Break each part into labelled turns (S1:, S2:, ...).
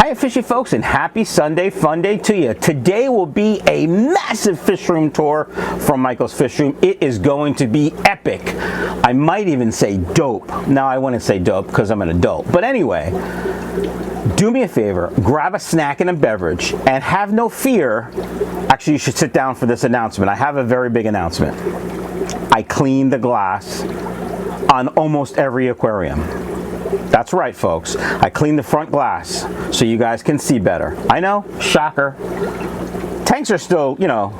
S1: Hiya fishy folks, and happy Sunday fun day to you. Today will be a massive fish room tour from Michael's Fish Room. It is going to be epic. I might even say dope. Now I wouldn't say dope because I'm an adult. But anyway, do me a favor, grab a snack and a beverage, and have no fear. Actually, you should sit down for this announcement. I have a very big announcement. I cleaned the glass on almost every aquarium. That's right, folks. I cleaned the front glass so you guys can see better. I know, shocker. Tanks are still, you know,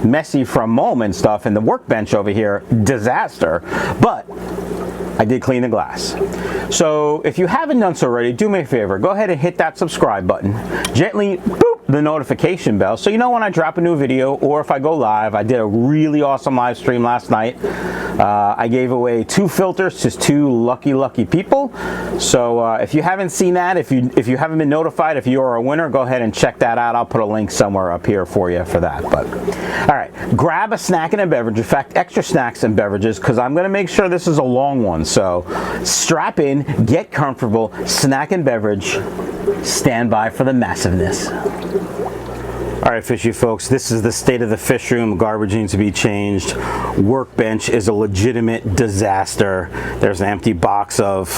S1: messy from mold and stuff, and the workbench over here, disaster. But I did clean the glass. So if you haven't done so already, do me a favor. Go ahead and hit that subscribe button. Gently boop the notification bell so you know when I drop a new video or if I go live. I did a really awesome live stream last night. I gave away 2 filters to 2 lucky people. So if you haven't seen that, if you haven't been notified, if you are a winner, go ahead and check that out. I'll put a link somewhere up here for you for that. But all right, grab a snack and a beverage. In fact, extra snacks and beverages, because I'm going to make sure this is a long one. So strap in, get comfortable, snack and beverage, stand by for the massiveness. All right, fishy folks, this is the state of the fish room. Garbage needs to be changed. Workbench is a legitimate disaster. There's an empty box of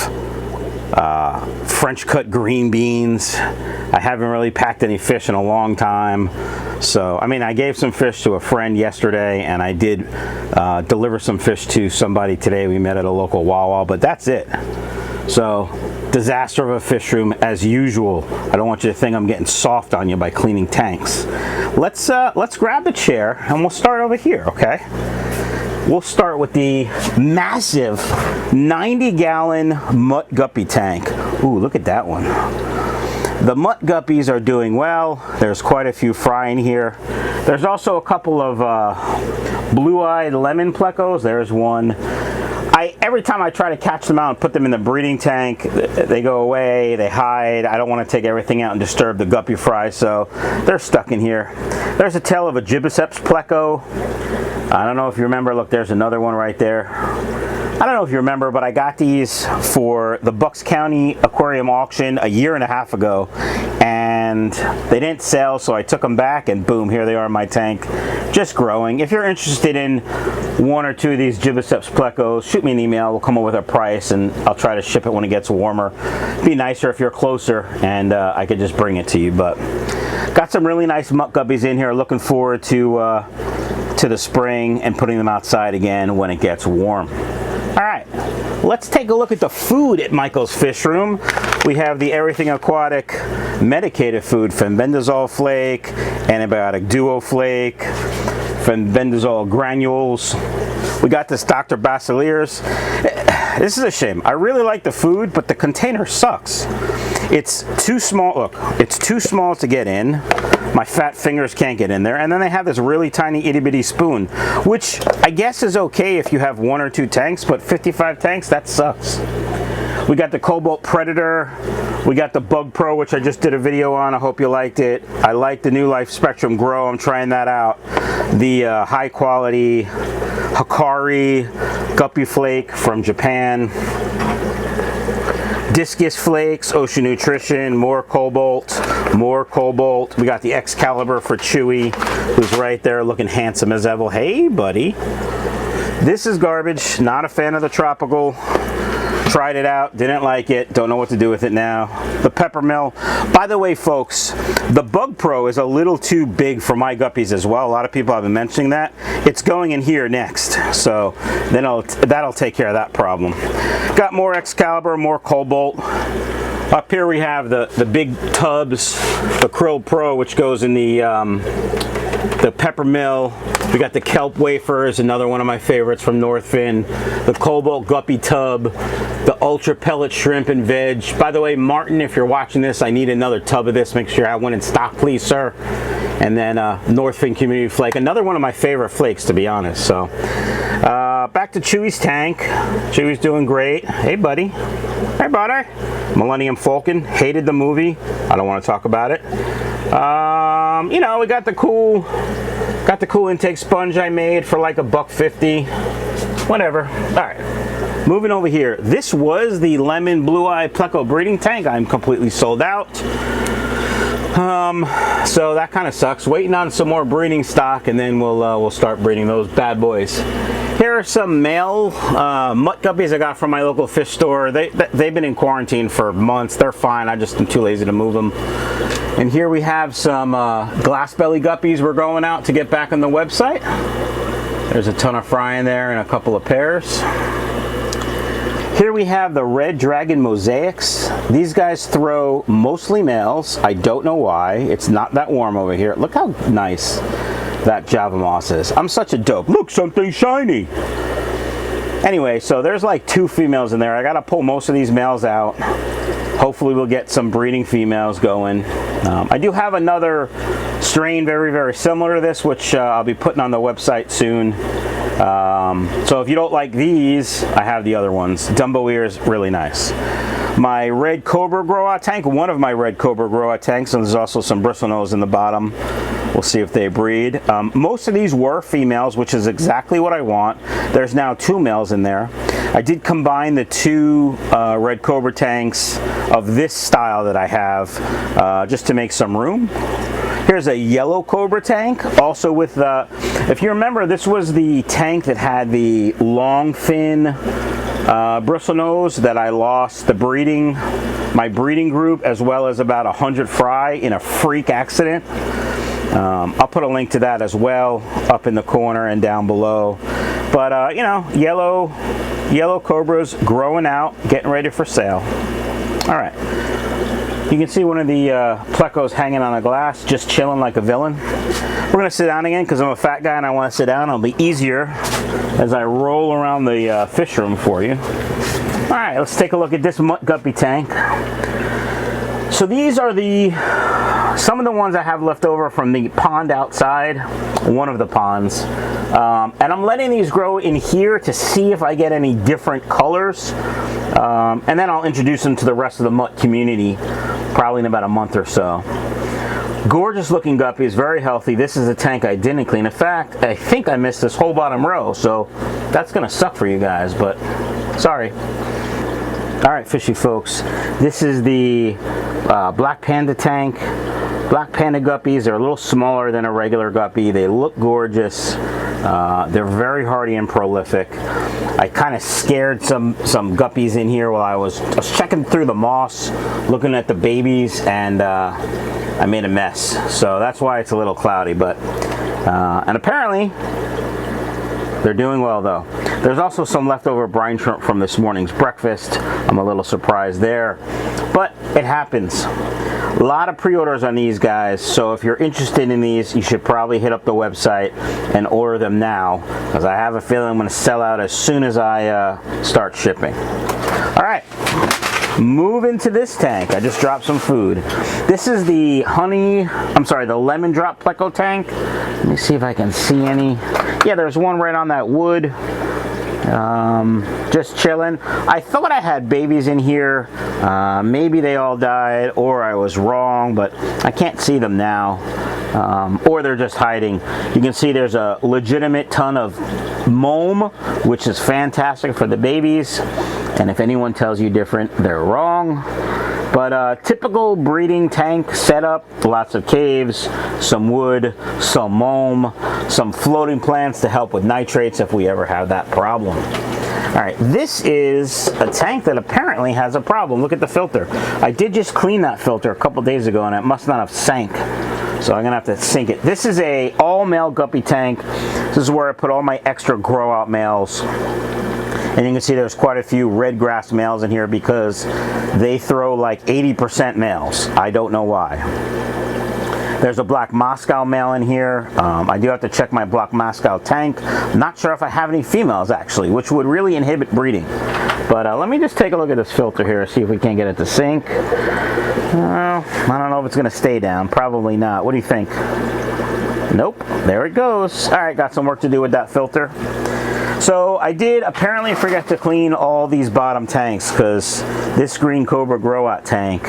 S1: French cut green beans. I haven't really packed any fish in a long time. So, I mean, I gave some fish to a friend yesterday, and I did deliver some fish to somebody today. We met at a local Wawa, but that's it. So, disaster of a fish room as usual. I don't want you to think I'm getting soft on you by cleaning tanks. Let's grab the chair and we'll start over here, okay? We'll start with the massive 90-gallon mutt guppy tank. Ooh, look at that one. The mutt guppies are doing well. There's quite a few frying here. There's also a couple of blue-eyed lemon plecos. There's one. Every time I try to catch them out and put them in the breeding tank, they go away, they hide. I don't want to take everything out and disturb the guppy fry, so they're stuck in here. There's a tail of a Gibiceps pleco. I don't know if you remember. Look, there's another one right there. I don't know if you remember, but I got these for the Bucks County Aquarium auction a year and a half ago, and they didn't sell, so I took them back, and boom, here they are in my tank, just growing. If you're interested in 1 or 2 of these Gibiceps plecos, shoot me an email. We'll come up with a price, and I'll try to ship it when it gets warmer. It'd be nicer if you're closer, and I could just bring it to you. But got some really nice mutt guppies in here. Looking forward to the spring and putting them outside again when it gets warm. All right, let's take a look at the food at Michael's Fish Room. We have the Everything Aquatic medicated food, fenbendazole flake, antibiotic duo flake, fenbendazole granules. We got this Dr. Basileur's. This is a shame. I really like the food, but the container sucks. It's too small. Look, it's too small to get in. My fat fingers can't get in there. And then they have this really tiny itty bitty spoon, which I guess is okay if you have 1 or 2 tanks, but 55 tanks, that sucks. We got the Cobalt Predator. We got the Bug Pro, which I just did a video on. I hope you liked it. I like the New Life Spectrum Grow. I'm trying that out. The high quality Hikari Guppy Flake from Japan. Discus Flakes, Ocean Nutrition, more Cobalt, more Cobalt. We got the Excalibur for Chewy, who's right there looking handsome as ever. Hey, buddy. This is garbage. Not a fan of the Tropical. Tried it out, didn't like it, don't know what to do with it now. The Peppermill. By the way, folks, the Bug Pro is a little too big for my guppies as well. A lot of people have been mentioning that. It's going in here next, so then that'll take care of that problem. Got more Excalibur, more Cobalt. Up here we have the big tubs, the Krill Pro, which goes in the Peppermill. We got the Kelp Wafers, another one of my favorites from Northfin. The Cobalt Guppy Tub. The Ultra Pellet Shrimp and Veg. By the way, Martin, if you're watching this, I need another tub of this. Make sure I have one in stock, please, sir. And then Northfin Community Flake. Another one of my favorite flakes, to be honest. So, back to Chewy's tank. Chewy's doing great. Hey, buddy. Hey, buddy. Millennium Falcon. Hated the movie. I don't want to talk about it. You know, we got the cool intake sponge I made for like $1.50. Whatever. All right. Moving over here. This was the lemon blue eye pleco breeding tank. I'm completely sold out. So that kind of sucks. Waiting on some more breeding stock, and then we'll start breeding those bad boys. Here are some male mutt guppies I got from my local fish store. They've been in quarantine for months. They're fine. I just am too lazy to move them. And here we have some glass belly guppies we're going out to get back on the website. There's a ton of fry in there and a couple of pairs. Here we have the red dragon mosaics. These guys throw mostly males. I don't know why. It's not that warm over here. Look how nice that Java moss is. I'm such a dope. Look, something shiny. Anyway, so there's like 2 females in there. I gotta pull most of these males out. Hopefully we'll get some breeding females going. I do have another strain very, very similar to this, which I'll be putting on the website soon. So if you don't like these, I have the other ones. Dumbo ears, really nice. My red cobra grow out tank, one of my red cobra grow out tanks, and there's also some bristlenose in the bottom. We'll see if they breed. Most of these were females, which is exactly what I want. There's now 2 males in there. I did combine the 2 red cobra tanks of this style that I have just to make some room. Here's a yellow cobra tank, also with the, if you remember, this was the tank that had the long fin bristlenose that I lost my breeding group, as well as about 100 fry in a freak accident. I'll put a link to that as well up in the corner and down below. But you know, yellow cobras growing out, getting ready for sale. All right. You can see one of the plecos hanging on a glass, just chilling like a villain. We're going to sit down again because I'm a fat guy and I want to sit down. It'll be easier as I roll around the fish room for you. All right, let's take a look at this mutt guppy tank. So these are some of the ones I have left over from the pond outside, one of the ponds. And I'm letting these grow in here to see if I get any different colors. And then I'll introduce them to the rest of the mutt community probably in about a month or so. Gorgeous looking guppies, very healthy. This is a tank I didn't clean. In fact, I think I missed this whole bottom row, so that's gonna suck for you guys, but sorry. All right, fishy folks, this is the black panda tank. Black panda guppies, they're a little smaller than a regular guppy. They look gorgeous. They're very hardy and prolific. I kind of scared some guppies in here while I was checking through the moss, looking at the babies, and I made a mess. So that's why it's a little cloudy, but and apparently they're doing well though. There's also some leftover brine shrimp from this morning's breakfast. I'm a little surprised there, but it happens. A lot of pre-orders on these guys, so if you're interested in these, you should probably hit up the website and order them now, because I have a feeling I'm going to sell out as soon as I start shipping. All right, moving to this tank. I just dropped some food. This is the the lemon drop pleco tank. Let me see if I can see any. Yeah, there's one right on that wood. Just chilling. I thought I had babies in here. Maybe they all died, or I was wrong, but I can't see them now. Or they're just hiding. You can see there's a legitimate ton of moam, which is fantastic for the babies. And if anyone tells you different, they're wrong. But typical breeding tank setup, lots of caves, some wood, some moam, some floating plants to help with nitrates if we ever have that problem. All right, this is a tank that apparently has a problem. Look at the filter. I did just clean that filter a couple days ago and it must not have sank. So I'm gonna have to sink it. This is a all-male guppy tank. This is where I put all my extra grow out males. And you can see there's quite a few red grass males in here because they throw like 80% males. I don't know why. There's a black Moscow male in here. I do have to check my black Moscow tank. Not sure if I have any females actually, which would really inhibit breeding. But let me just take a look at this filter here, see if we can't get it to sink. I don't know if it's gonna stay down. Probably not. What do you think? Nope, there it goes. All right, got some work to do with that filter. So I did apparently forget to clean all these bottom tanks because this green cobra grow out tank,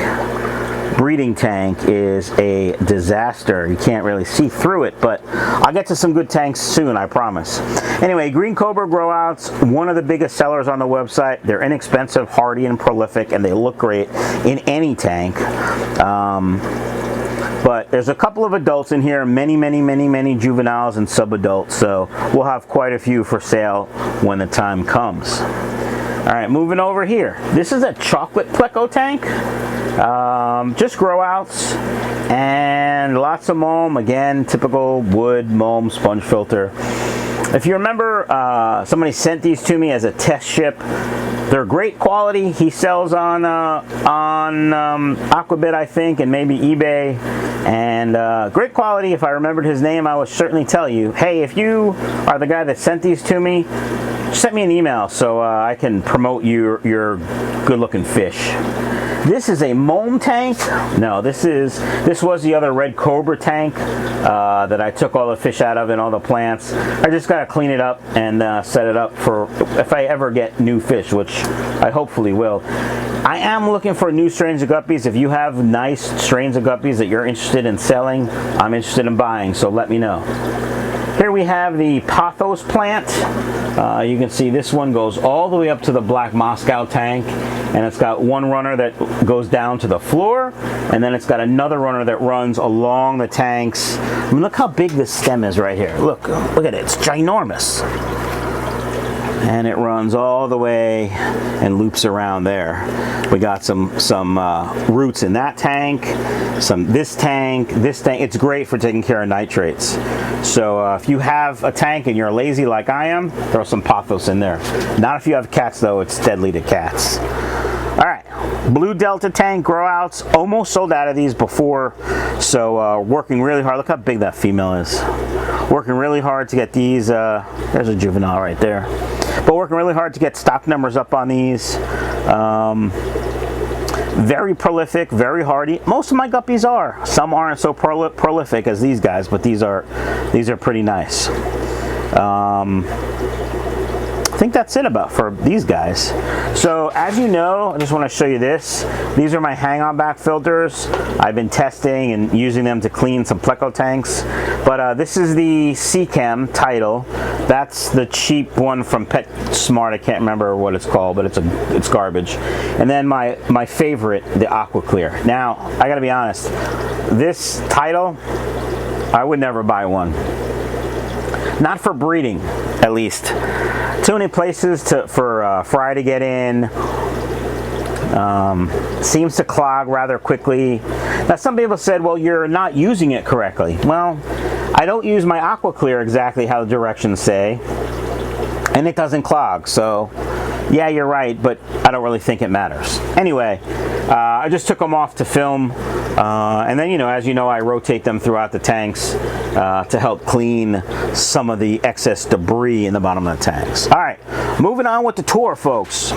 S1: breeding tank, is a disaster. You can't really see through it, but I'll get to some good tanks soon, I promise. Anyway, green cobra grow outs, one of the biggest sellers on the website. They're inexpensive, hardy, and prolific, and they look great in any tank. but there's a couple of adults in here, many juveniles and sub-adults, so we'll have quite a few for sale when the time comes. All right, moving over here. This is a chocolate pleco tank. Just grow outs and lots of mulm. Again, typical wood mulm sponge filter. If you remember, somebody sent these to me as a test ship. They're great quality. He sells on Aquabit, I think, and maybe eBay. And great quality. If I remembered his name, I would certainly tell you, hey, if you are the guy that sent these to me, send me an email so I can promote your good-looking fish. This is a mulm tank. No, this was the other red cobra tank that I took all the fish out of and all the plants. I just gotta clean it up and set it up for if I ever get new fish, which I hopefully will. I am looking for new strains of guppies. If you have nice strains of guppies that you're interested in selling, I'm interested in buying, so let me know. Here we have the pothos plant. You can see this one goes all the way up to the black Moscow tank, and it's got one runner that goes down to the floor, and then it's got another runner that runs along the tanks. I mean, look how big this stem is right here. Look at it, it's ginormous. And it runs all the way and loops around there. We got some roots in that tank, this tank. It's great for taking care of nitrates. So if you have a tank and you're lazy like I am, throw some pothos in there. Not if you have cats though, it's deadly to cats. All right, Blue Delta tank grow outs. Almost sold out of these before, so working really hard. Look how big that female is. Working really hard to get these. There's a juvenile right there. But working really hard to get stock numbers up on these. Very prolific, very hardy. Most of my guppies are. Some aren't so prolific as these guys, but these are pretty nice. I think that's it about for these guys. So as you know, I just want to show you this. These are my hang-on back filters. I've been testing and using them to clean some pleco tanks. But this is the Seachem title. That's the cheap one from PetSmart. I can't remember what it's called, but it's garbage. And then my favorite, the Aqua Clear. Now I gotta be honest, this title, I would never buy one. Not for breeding, at least. Too many places for fry to get in. Seems to clog rather quickly. Now some people said, well, you're not using it correctly. Well, I don't use my Aqua Clear exactly how the directions say, and it doesn't clog. So yeah, you're right, but I don't really think it matters. Anyway, I just took them off to film, and then, you know, as you know, I rotate them throughout the tanks to help clean some of the excess debris in the bottom of the tanks. All right, moving on with the tour, folks.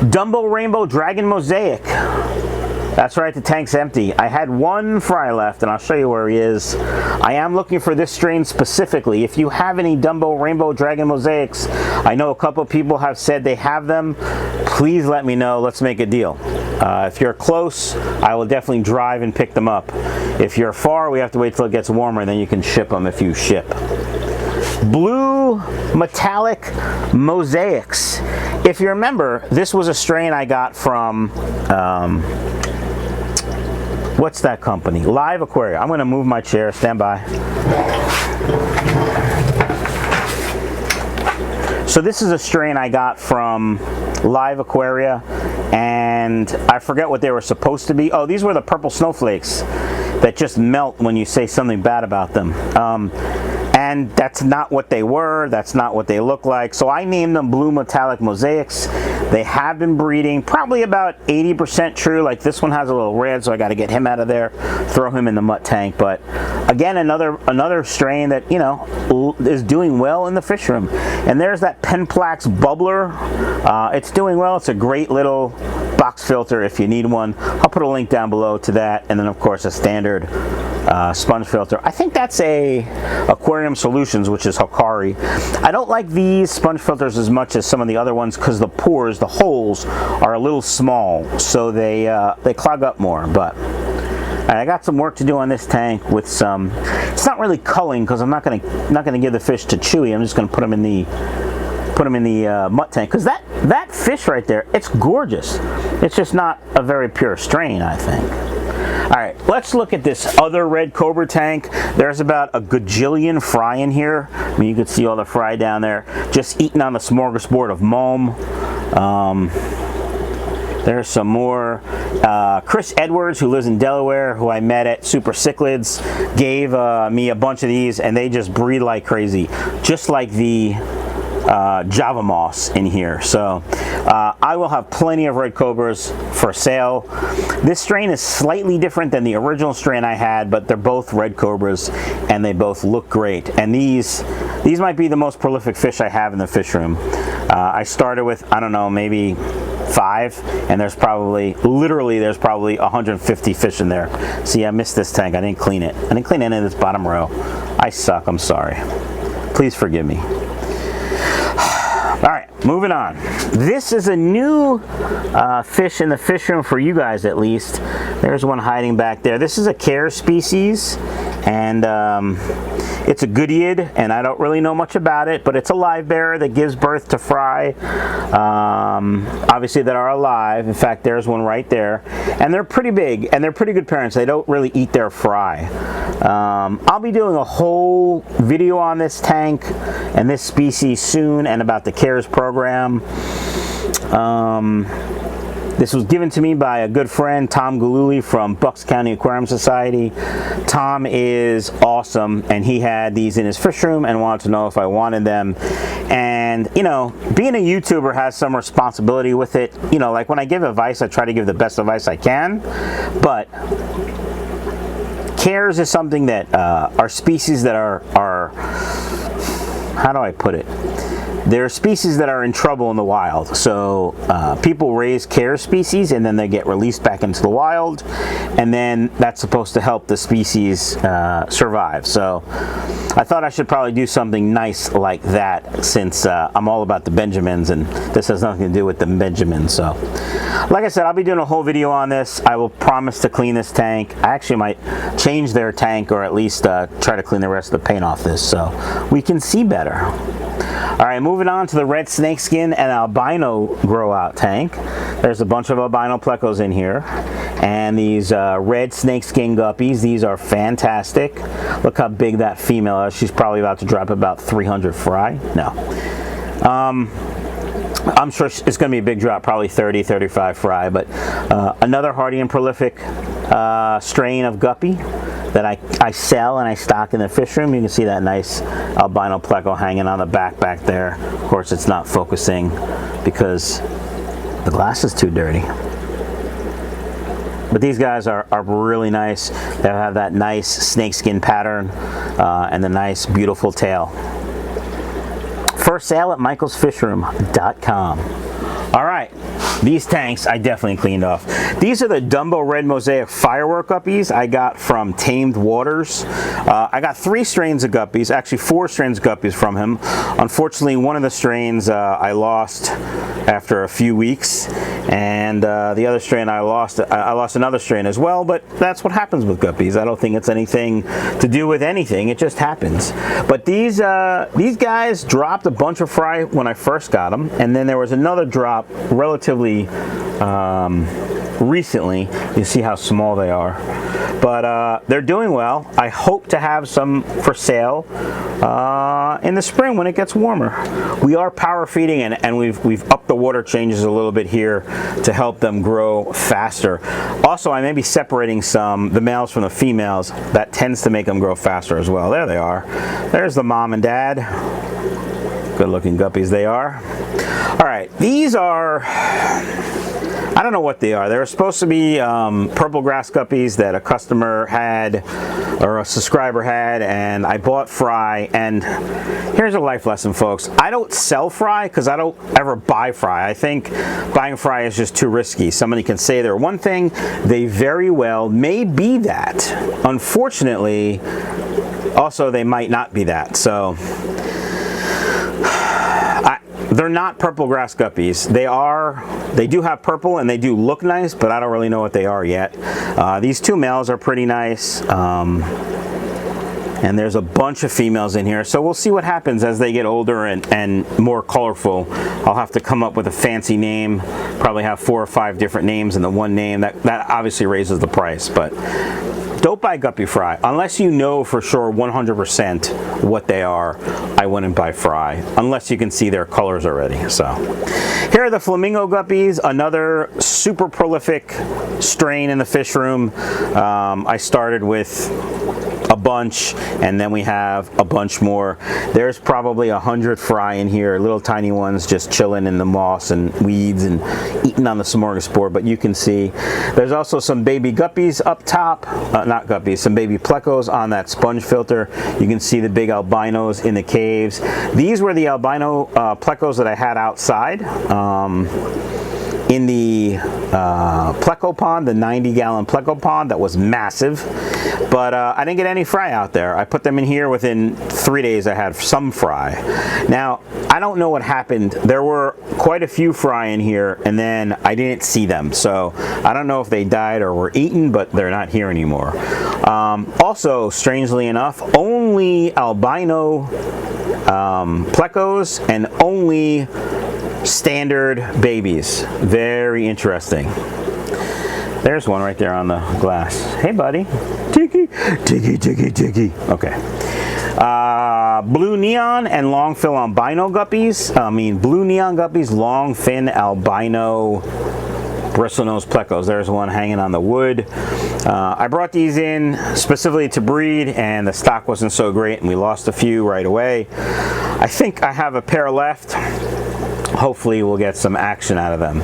S1: Dumbo Rainbow Dragon Mosaic. That's right, the tank's empty. I had one fry left, and I'll show you where he is. I am looking for this strain specifically. If you have any Dumbo Rainbow Dragon Mosaics, I know a couple people have said they have them. Please let me know. Let's make a deal. If you're close, I will definitely drive and pick them up. If you're far, we have to wait till it gets warmer, and then you can ship them if you ship. Blue Metallic Mosaics. If you remember, this was a strain I got from what's that company? Live Aquaria. I'm going to move my chair. Stand by. So this is a strain I got from Live Aquaria, and I forget what they were supposed to be. Oh, these were the purple snowflakes that just melt when you say something bad about them. And that's not what they were. That's not what they look like. So I named them Blue Metallic Mosaics. They have been breeding, probably about 80% true. Like this one has a little red, so I got to get him out of there, throw him in the mutt tank. But again, another strain that, you know, is doing well in the fish room. And there's that Penplax Bubbler. It's doing well. It's a great little box filter if you need one. I'll put a link down below to that, and then of course a standard sponge filter. I think that's a Aquarium Solutions, which is Hikari. I don't like these sponge filters as much as some of the other ones because the pores, the holes, are a little small, so they clog up more. But I got some work to do on this tank with some. It's not really culling because I'm not gonna give the fish to Chewy. I'm just gonna put them in the mutt tank, because that fish right there, it's gorgeous. It's just not a very pure strain, I think. All right, let's look at this other red cobra tank. There's about a gajillion fry in here. I mean, you can see all the fry down there, just eating on the smorgasbord of Mom. There's some more. Chris Edwards, who lives in Delaware, who I met at Super Cichlids, gave me a bunch of these, and they just breed like crazy, just like the Java moss in here. So I will have plenty of red cobras for sale. This strain is slightly different than the original strain I had, but they're both red cobras and they both look great. And these might be the most prolific fish I have in the fish room. I started with, I don't know, maybe 5, and there's probably, literally there's probably 150 fish in there. See, I missed this tank. I didn't clean it. I didn't clean any of this bottom row. I suck. I'm sorry. Please forgive me. All right, moving on. This is a new fish in the fish room for you guys, at least. There's one hiding back there. This is a care species, and it's a goodied, and I don't really know much about it, but it's a live bearer that gives birth to fry, obviously, that are alive. In fact, there's one right there, and they're pretty big, and they're pretty good parents. They don't really eat their fry. I'll be doing a whole video on this tank and this species soon, and about the CARES program. This was given to me by a good friend, Tom Galuli from Bucks County Aquarium Society. Tom is awesome, and he had these in his fish room and wanted to know if I wanted them. And, you know, being a YouTuber has some responsibility with it. You know, like when I give advice, I try to give the best advice I can. But CARES is something that are species that are, how do I put it? They're species that are in trouble in the wild. So people raise CARES species and then they get released back into the wild, and then that's supposed to help the species survive. So I thought I should probably do something nice like that, since I'm all about the Benjamins and this has nothing to do with the Benjamins. So like I said, I'll be doing a whole video on this. I will promise to clean this tank. I actually might change their tank, or at least try to clean the rest of the paint off this so we can see better. All right, moving on to the red snakeskin and albino grow out tank. There's a bunch of albino plecos in here, and these red snakeskin guppies. These are fantastic. Look how big that female is. She's probably about to drop about 300 fry. No. I'm sure it's going to be a big drop, probably 30, 35 fry, but another hardy and prolific strain of guppy that I sell and I stock in the fish room. You can see that nice albino pleco hanging on the back there. Of course, it's not focusing because the glass is too dirty. But these guys are really nice. They have that nice snakeskin pattern and the nice, beautiful tail. For sale at michaelsfishroom.com. All right, these tanks I definitely cleaned off. These are the Dumbo Red Mosaic Firework Guppies I got from Tamed Waters. I got 3 strains of guppies, actually 4 strains of guppies from him. Unfortunately, one of the strains I lost after a few weeks, and the other strain I lost another strain as well, but that's what happens with guppies. I don't think it's anything to do with anything, it just happens. But these guys dropped a bunch of fry when I first got them, and then there was another drop relatively recently. You see how small they are, but they're doing well. I hope to have some for sale in the spring when it gets warmer. We are power feeding, and we've upped the water changes a little bit here to help them grow faster. Also, I may be separating the males from the females. That tends to make them grow faster as well. There they are. There's the mom and dad. Good looking guppies they are. All right, these are, I don't know what they are. They're supposed to be purple grass guppies that a customer had, or a subscriber had, and I bought fry. And here's a life lesson, folks. I don't sell fry because I don't ever buy fry. I think buying fry is just too risky. Somebody can say they're one thing, they very well may be that. Unfortunately, also they might not be that. So they're not purple grass guppies. They do have purple and they do look nice, but I don't really know what they are yet. These 2 males are pretty nice. And there's a bunch of females in here, so we'll see what happens as they get older and more colorful. I'll have to come up with a fancy name, probably have 4 or 5 different names in the one name. That obviously raises the price, but don't buy guppy fry unless you know for sure 100% what they are. I wouldn't buy fry unless you can see their colors already. So here are the flamingo guppies, another super prolific strain in the fish room. I started with a bunch, and then we have a bunch more. There's probably 100 fry in here, little tiny ones just chilling in the moss and weeds and eating on the smorgasbord, but you can see there's also some baby guppies up top, not guppies, some baby plecos on that sponge filter. You can see the big albinos in the caves. These were the albino plecos that I had outside in the pleco pond, the 90-gallon pleco pond that was massive, but I didn't get any fry out there. I put them in here. Within 3 days I had some fry. Now I don't know what happened. There were quite a few fry in here and then I didn't see them, so I don't know if they died or were eaten, but they're not here anymore. Also, strangely enough, only albino plecos and only standard babies. Very interesting. There's one right there on the glass. Hey buddy. Tiki, tiki, tiki, tiki. Okay. Blue neon and long fin albino guppies. Blue neon guppies, long fin albino bristlenose plecos. There's one hanging on the wood. I brought these in specifically to breed, and the stock wasn't so great, and we lost a few right away. I think I have a pair left. Hopefully we'll get some action out of them.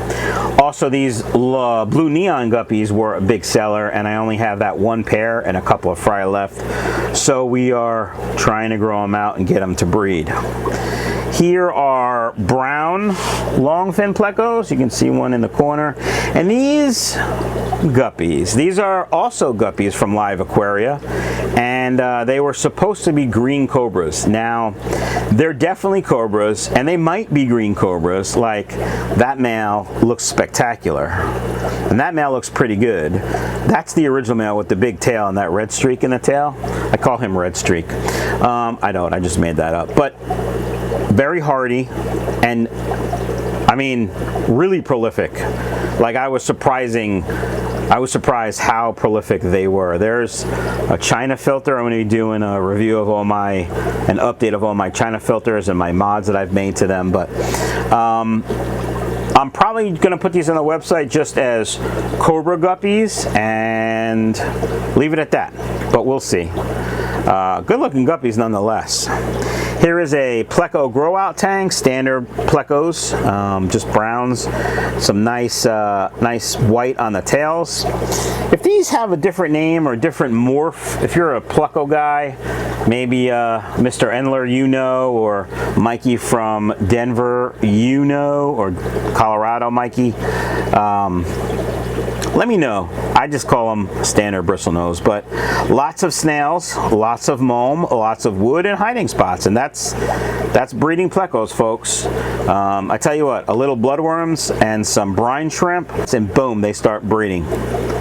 S1: Also, these blue neon guppies were a big seller, and I only have that one pair and a couple of fry left, so we are trying to grow them out and get them to breed. Here are brown long fin plecos. You can see one in the corner. And these guppies, these are also guppies from Live Aquaria, and they were supposed to be green cobras. Now, they're definitely cobras, and they might be green cobras. Like, that male looks spectacular, and that male looks pretty good. That's the original male with the big tail and that red streak in the tail. I call him Red Streak. I don't, I just made that up. But very hardy, and I mean really prolific. Like, I was surprised how prolific they were. There's a China filter. I'm going to be doing a review of an update of all my China filters and my mods that I've made to them, but I'm probably going to put these on the website just as Cobra guppies and leave it at that, but we'll see. Good looking guppies nonetheless. Here is a pleco grow out tank, standard plecos, just browns, some nice white on the tails. If these have a different name or different morph, if you're a pleco guy, maybe Mr. Endler, or Mikey from Denver, or Colorado Mikey, let me know. I just call them standard bristlenose, but lots of snails, lots of mulm, lots of wood, and hiding spots, and that's breeding plecos, folks. I tell you what, a little bloodworms and some brine shrimp, and boom, they start breeding.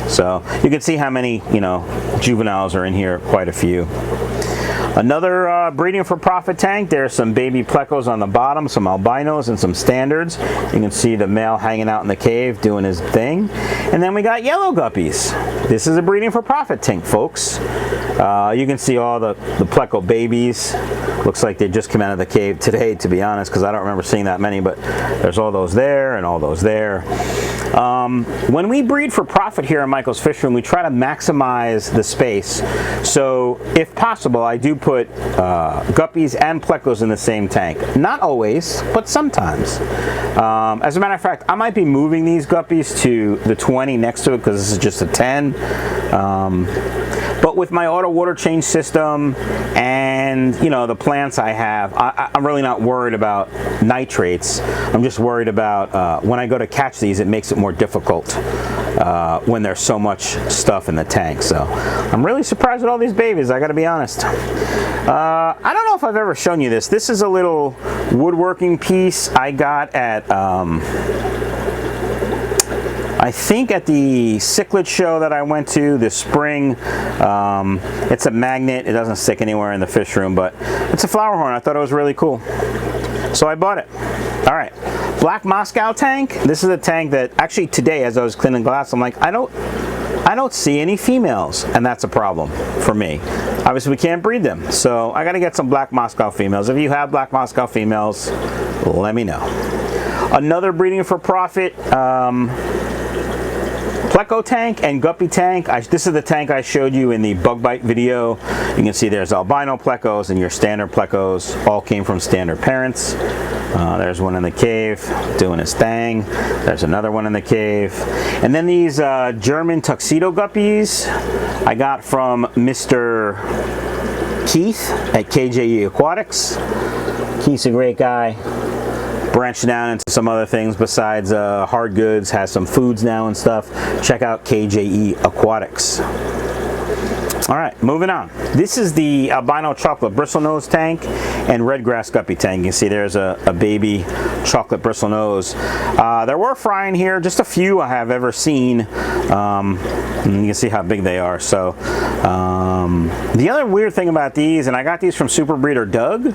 S1: So you can see how many, juveniles are in here, quite a few. Another breeding for profit tank. There's some baby plecos on the bottom, some albinos and some standards. You can see the male hanging out in the cave doing his thing. And then we got yellow guppies. This is a breeding for profit tank, folks. You can see all the pleco babies. Looks like they just came out of the cave today, to be honest, because I don't remember seeing that many, but there's all those there and all those there. When we breed for profit here in Michael's Fish Room, we try to maximize the space. So if possible, I do put guppies and plecos in the same tank. Not always, but sometimes. As a matter of fact, I might be moving these guppies to the 20 next to it because this is just a 10. But with my auto water change system and the plants I have, I'm really not worried about nitrates. I'm just worried about when I go to catch these, it makes it more difficult when there's so much stuff in the tank. So I'm really surprised at all these babies, I gotta be honest. I don't know if I've ever shown you this. This is a little woodworking piece I got at I think at the cichlid show that I went to this spring. It's a magnet. It doesn't stick anywhere in the fish room, but it's a flower horn. I thought it was really cool, so I bought it. All right, black Moscow tank. This is a tank that actually today, as I was cleaning glass, I'm like, I don't see any females, and that's a problem for me. Obviously, we can't breed them, so I got to get some black Moscow females. If you have black Moscow females, let me know. Another breeding for profit. Pleco tank and Guppy tank. This is the tank I showed you in the bug bite video. You can see there's albino plecos and your standard plecos. All came from standard parents. There's one in the cave doing his thing. There's another one in the cave. And then these German tuxedo guppies I got from Mr. Keith at KJE Aquatics. Keith's a great guy. Branched down into some other things besides hard goods, has some foods now and stuff. Check out KJE Aquatics. All right, moving on. This is the albino chocolate bristlenose tank and red grass guppy tank. You can see there's a baby chocolate bristlenose. There were fry in here, just a few I have ever seen. And you can see how big they are. So the other weird thing about these, and I got these from super breeder Doug.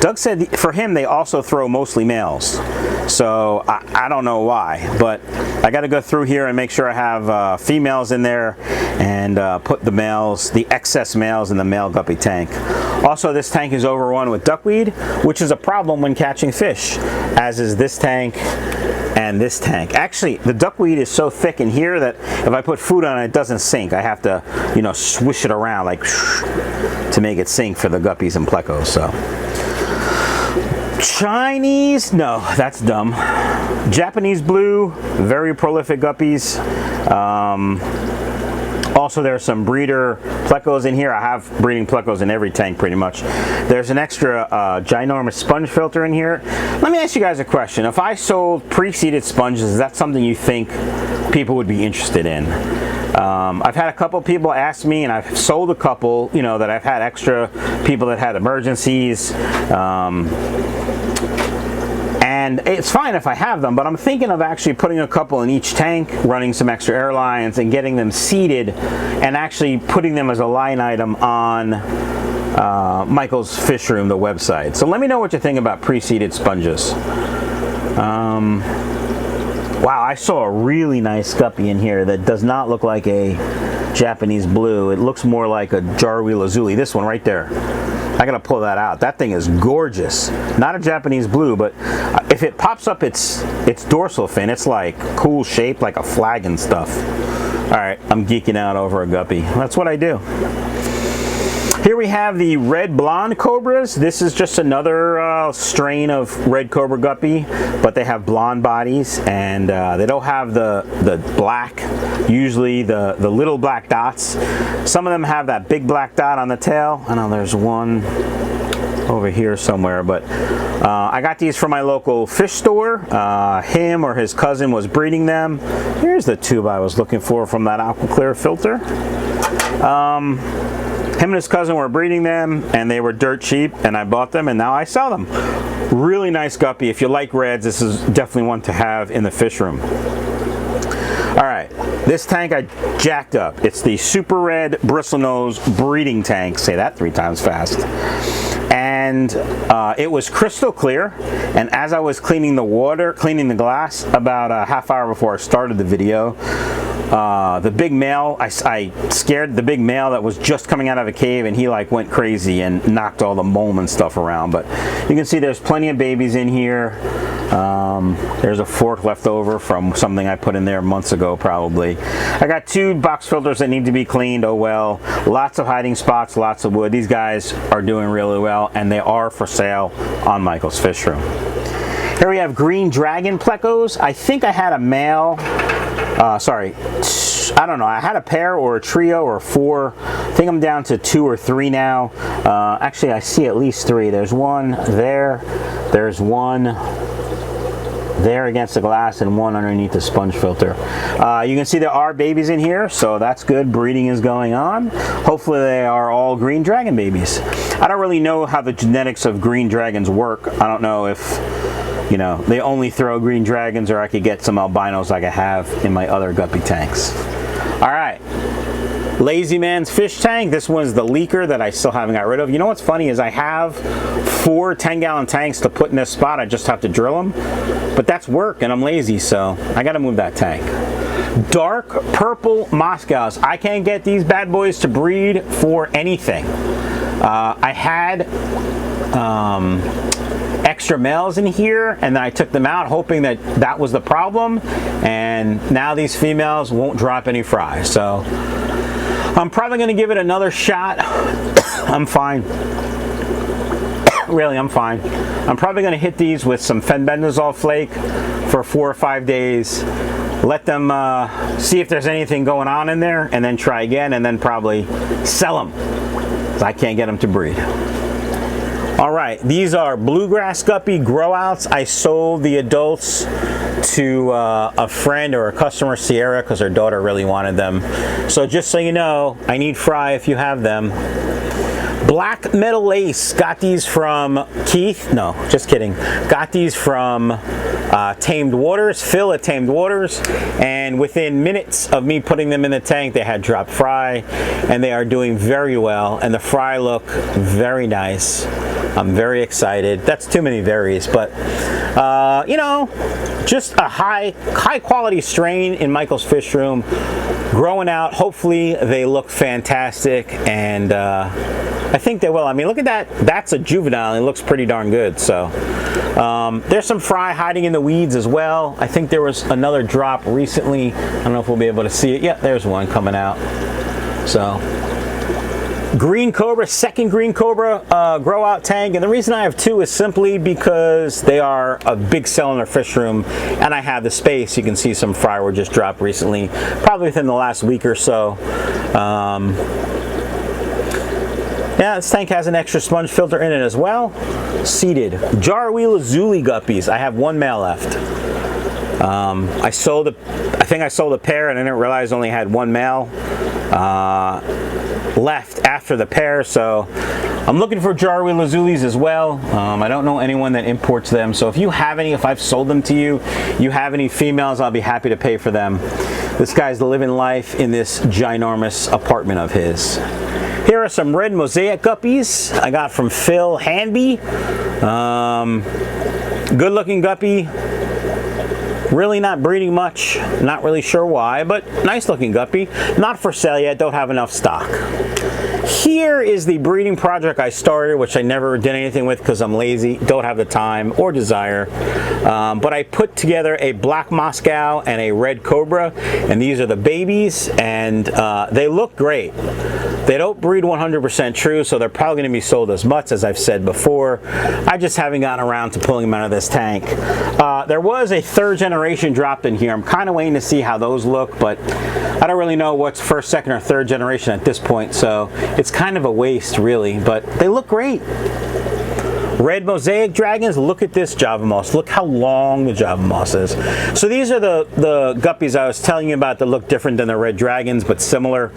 S1: Doug said for him they also throw mostly males, so I don't know why, but I got to go through here and make sure I have females in there and put the males, the excess males, in the male guppy tank. Also, this tank is overrun with duckweed, which is a problem when catching fish, as is this tank and this tank. Actually, the duckweed is so thick in here that if I put food on it, it doesn't sink. I have to, you know, swish it around like to make it sink for the guppies and plecos. So Chinese, no, that's dumb. Japanese blue, very prolific guppies. Also, there's some breeder plecos in here. I have breeding plecos in every tank pretty much. There's an extra ginormous sponge filter in here. Let me ask you guys a question. If I sold pre-seeded sponges, is that something you think people would be interested in? I've had a couple people ask me, and I've sold a couple, you know, that I've had extra people that had emergencies. And it's fine if I have them, but I'm thinking of actually putting a couple in each tank, running some extra Airlines, and getting them seeded, and actually putting them as a line item on Michael's Fishroom, the website. So let me know what you think about pre-seeded sponges. Wow, I saw a really nice guppy in here that does not look like a Japanese blue. It looks more like a Jarwee lazuli. This one right there. I gotta pull that out. That thing is gorgeous. Not a Japanese blue, but if it pops up its dorsal fin, it's like cool shape, like a flag and stuff. All right, I'm geeking out over a guppy. That's what I do. Here we have the red blonde cobras. This is just another strain of red cobra guppy, but they have blonde bodies, and they don't have the black, usually the little black dots. Some of them have that big black dot on the tail. I know there's one over here somewhere, but I got these from my local fish store. Him or his cousin was breeding them. Here's the tube I was looking for from that AquaClear filter. Him and his cousin were breeding them, and they were dirt cheap, and I bought them, and now I sell them. Really nice guppy. If you like reds, this is definitely one to have in the fish room. All right, this tank I jacked up. It's the Super Red Bristlenose breeding tank. Say that 3 times fast. And it was crystal clear, and as I was cleaning the glass about a half hour before I started the video, the big male, I scared the big male that was just coming out of a cave, and he like went crazy and knocked all the mulm and stuff around. But you can see there's plenty of babies in here. There's a fork left over from something I put in there months ago probably. I got 2 box filters that need to be cleaned. Oh well. Lots of hiding spots, lots of wood. These guys are doing really well, and they are for sale on Michael's Fish Room. Here we have green dragon plecos. I think I had a male, sorry, I don't know, I had a pair or a trio or 4. I think I'm down to 2 or 3 now. Actually, I see at least 3. There's one there, there's one there against the glass, and one underneath the sponge filter. You can see there are babies in here, so that's good. Breeding is going on. Hopefully they are all green dragon babies. I don't really know how the genetics of green dragons work. I don't know if, you know, they only throw green dragons, or I could get some albinos like I have in my other guppy tanks. All right. Lazy Man's fish tank. This one's the leaker that I still haven't got rid of. You know what's funny is I have 4 10-gallon tanks to put in this spot. I just have to drill them, but that's work and I'm lazy, so I gotta move that tank. Dark purple Moscows. I can't get these bad boys to breed for anything. I had extra males in here, and then I took them out hoping that that was the problem, and now these females won't drop any fry. So I'm probably going to give it another shot. I'm fine. Really, I'm fine. I'm probably going to hit these with some fenbendazole flake for 4 or 5 days. Let them see if there's anything going on in there, and then try again, and then probably sell them, because I can't get them to breed. All right, these are bluegrass guppy grow outs. I sold the adults to a friend or a customer, Sierra, because her daughter really wanted them. So just so you know, I need fry if you have them. Black metal lace, got these from Keith. No, just kidding. Got these from Tamed Waters, Phil at Tamed Waters, and within minutes of me putting them in the tank, they had dropped fry, and they are doing very well, and the fry look very nice. I'm very excited. That's too many varies, but you know, just a high quality strain in Michael's fish room, growing out. Hopefully they look fantastic, and I think they will. I mean, look at that. That's a juvenile. It looks pretty darn good. So there's some fry hiding in the weeds as well. I think there was another drop recently. I don't know if we'll be able to see it. Yeah, there's one coming out. So green cobra, second green cobra grow out tank, and the reason I have 2 is simply because they are a big sell in our fish room, and I have the space. You can see some fry were just dropped recently, probably within the last week or so. Yeah, this tank has an extra sponge filter in it as well. Seeded Jarwi Lazuli guppies. I have 1 male left. I think I sold a pair, and I didn't realize I only had 1 male left after the pair, so I'm looking for Jarwi Lazulis as well. I don't know anyone that imports them, so if you have any, if I've sold them to you, you have any females, I'll be happy to pay for them. This guy's living life in this ginormous apartment of his. Here are some red mosaic guppies I got from Phil Hanby. Good looking guppy. Really not breeding much, not really sure why, but nice looking guppy. Not for sale yet, don't have enough stock. Here is the breeding project I started, which I never did anything with because I'm lazy, don't have the time or desire. But I put together a black Moscow and a red cobra, and these are the babies, and they look great. They don't breed 100% true, so they're probably going to be sold as mutts, as I've said before. I just haven't gotten around to pulling them out of this tank. There was a 3rd generation dropped in here. I'm kind of waiting to see how those look, but I don't really know what's 1st, 2nd, or 3rd generation at this point, so it's kind of a waste, really, but they look great. Red mosaic dragons, look at this Java moss. Look how long the Java moss is. So these are the guppies I was telling you about that look different than the red dragons, but similar.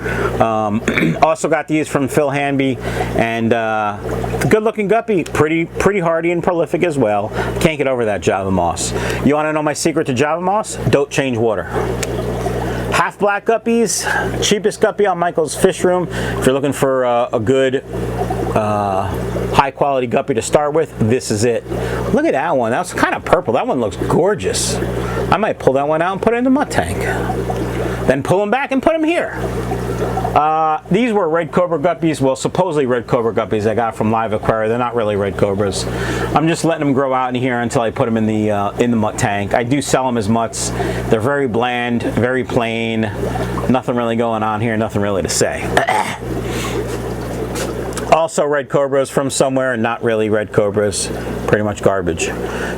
S1: Also got these from Phil Hanby, and good looking guppy, pretty hardy and prolific as well. Can't get over that Java moss. You want to know my secret to Java moss? Don't change water. Half black guppies, cheapest guppy on Michael's fish room. If you're looking for a good high quality guppy to start with, this is it. Look at that one. That's kind of purple. That one looks gorgeous. I might pull that one out and put it in the mutt tank. Then pull them back and put them here. These were red cobra guppies. Well, supposedly red cobra guppies I got from Live Aquaria. They're not really red cobras. I'm just letting them grow out in here until I put them in the mutt tank. I do sell them as mutts. They're very bland, very plain. Nothing really going on here. Nothing really to say. Also red cobras from somewhere, not really red cobras, pretty much garbage.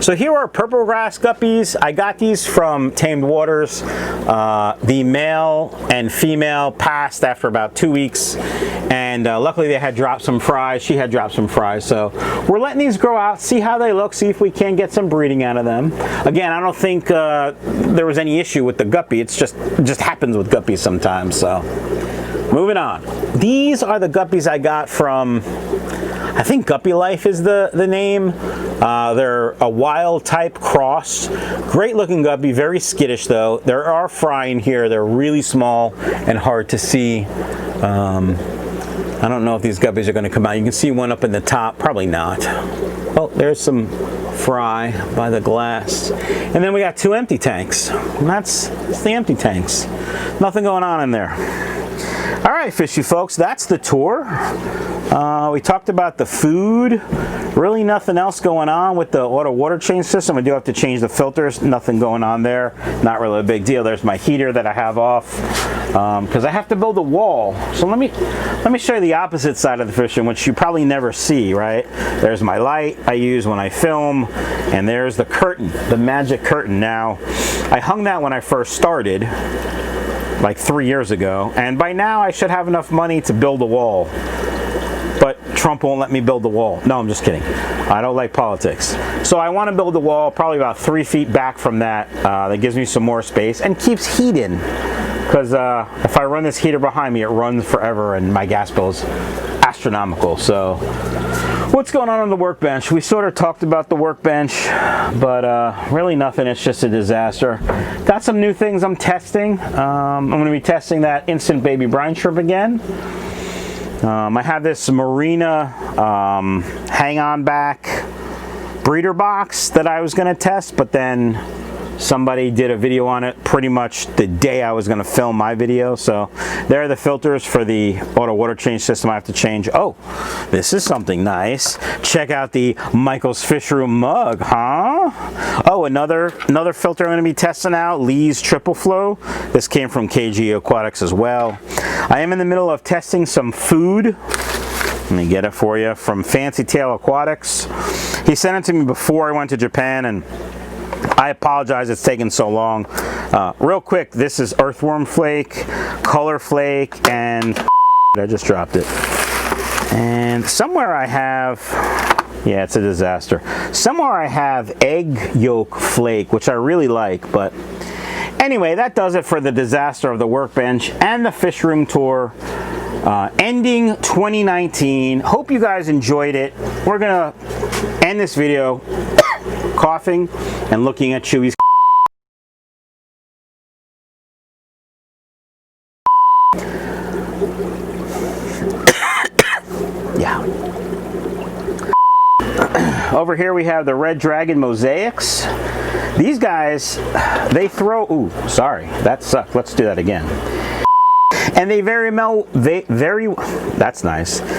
S1: So here are purple grass guppies. I got these from Tamed Waters. The male and female passed after about 2 weeks, and luckily they had dropped some fries. She had dropped some fries, so we're letting these grow out, see how they look, see if we can get some breeding out of them. Again, I don't think there was any issue with the guppy. It just happens with guppies sometimes. So moving on. These are the guppies I got from, I think Guppy Life is the name. They're a wild type cross. Great looking guppy, very skittish though. There are fry in here. They're really small and hard to see. I don't know if these guppies are going to come out. You can see one up in the top, probably not. Oh, there's some fry by the glass. And then we got 2 empty tanks. And that's the empty tanks. Nothing going on in there. All right, fishy folks, that's the tour. We talked about the food. Really nothing else going on with the auto water change system. I do have to change the filters. Nothing going on there. Not really a big deal. There's my heater that I have off because I have to build a wall. So let me show you the opposite side of the Fishroom, which you probably never see, right? There's my light I use when I film, and there's the curtain, the magic curtain. Now, I hung that when I first started, like 3 years ago, and by now I should have enough money to build a wall. But Trump won't let me build the wall. No, I'm just kidding. I don't like politics. So I want to build a wall probably about 3 feet back from that. That gives me some more space and keeps heat in. Because if I run this heater behind me, it runs forever and my gas bill is astronomical. So what's going on the workbench? We sort of talked about the workbench, but really nothing. It's just a disaster. Got some new things I'm testing. I'm going to be testing that instant baby brine shrimp again. I have this Marina hang-on back breeder box that I was going to test, but then somebody did a video on it pretty much the day I was going to film my video. So there are the filters for the auto water change system I have to change. Oh, this is something nice. Check out the Michael's Fishroom mug, huh? Oh, another filter I'm going to be testing out, Lee's Triple Flow. This came from KG Aquatics as well. I am in the middle of testing some food. Let me get it for you from Fancy Tail Aquatics. He sent it to me before I went to Japan, and I apologize it's taken so long. Real quick, this is earthworm flake, color flake, and I just dropped it. And somewhere I have, yeah, it's a disaster. Somewhere I have egg yolk flake, which I really like, but anyway, that does it for the disaster of the workbench and the Fishroom tour. Ending 2019. Hope you guys enjoyed it. We're gonna end this video coughing and looking at Chewy's. Yeah. Over here we have the Red Dragon Mosaics. These guys, they throw, ooh, sorry, that sucked. Let's do that again. And they that's nice.